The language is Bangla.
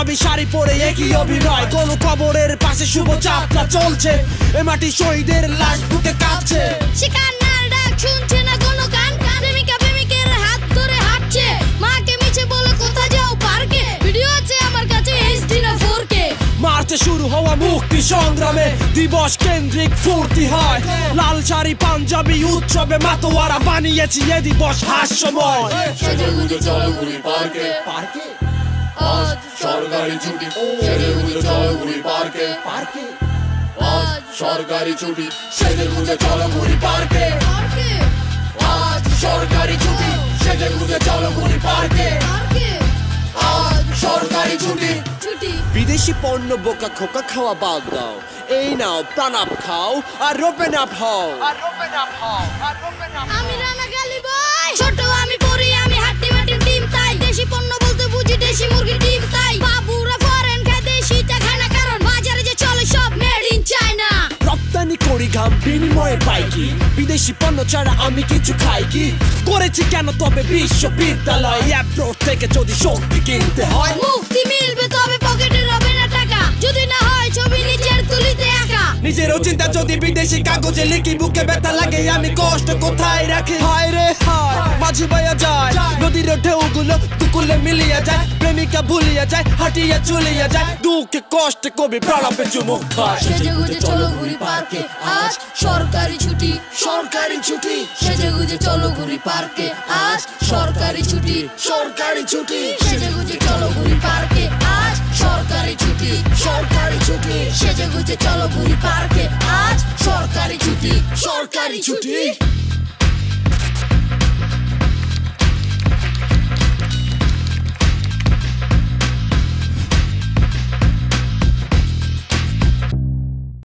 পাঞ্জাবি শাড়ি পরে একই অভিনয়, কোন কবরের পাশে শুভ যাত্রা চলছে, এ মাটি শহীদের লাশ বুকে কাঁপছে। শিকান্নার ডাক শুনছে না কোনো কান, প্রেমিকা প্রেমিকের হাত ধরে হাঁটছে, মাকে মিছে বলে কোথা যাও পার্কে, ভিডিও আছে আমার কাছে HD না 4K। মার্চে শুরু হওয়া মুক্তি সংগ্রামে দিবস কেন্দ্রিক ফুর্তি হয়, লাল শাড়ি পাঞ্জাবি উৎসবে মাতোয়ারা বানিয়েছি এ দিবস হাস্যময়। সেজেগুজে চলো ঘুরি পার্কে, আজ সরকারি ছুটি। সেজেগুজে চলো ঘুরি পার্কে, আজ সরকারি ছুটি। সেজেগুজে চলো ঘুরি পার্কে, আজ সরকারি ছুটি। সেজেগুজে চলো ঘুরি পার্কে, আজ সরকারি ছুটি। বিদেশি পণ্য বোকা খোকা খাওয়া বাদ দাও, এই নাও প্রাণাপ খাও আর রোপে না খাও। আমি রানা গালি বই, ছোট আমি পড়ি, আমি হাট্টি মাটির ডিম তাই, দেশি পণ্য বলতে বুঝি দেশি মুরগির ডিম তাই, বাবুরা ফরেন খায় দেশিটা খায় না, কারণ বাজারে যে চলে সব মেড ইন চায়না। রপ্তানি করি ঘাম বিনিময়ে পাই কি, বিদেশি পণ্য ছাড়া আমি কিছু খাই কি, করেছি কেন তবে বিশ্ববিদ্যালয় অ্যাপ্রোচ থেকে যদি শক্তি কিনতে হয়। মুক্তি মিলবে তবে পকেটে রবে না টাকা, যদি না হয় ছবি নিজের তুলিতে আঁকা। নিজেরও চিন্তা যদি বিদেশি কাগজে লিখি, বুকে ব্যথা লাগে আমি কষ্ট কোথায় রাখি। হায় রে হায় মাঝি বয়া যায়, নদীর ঢেউগুলো দুকুলে মিলিয়ে যায়, প্রেমিকা ভুলিয়ে যায়, হাঁটিয়ে চলিয়ে যায়, দুঃখে কষ্টে কবি প্রাণাপে চুমুক খায়। সেজেগুজে চলো ঘুরি পার্কে, আজ সরকারি ছুটি। সরকারি ছুটি, সেজেগুজে চলো ঘুরি পার্কে, আজ সরকারি ছুটি। সরকারি ছুটি, সেজেগুজে চলো ঘুরি পার্কে, আজ সরকারি ছুটি। সরকারি ছুটি, সেজেগুজে চলো ঘুরি পার্কে, আজ সরকারি ছুটি। সরকারি ছুটি।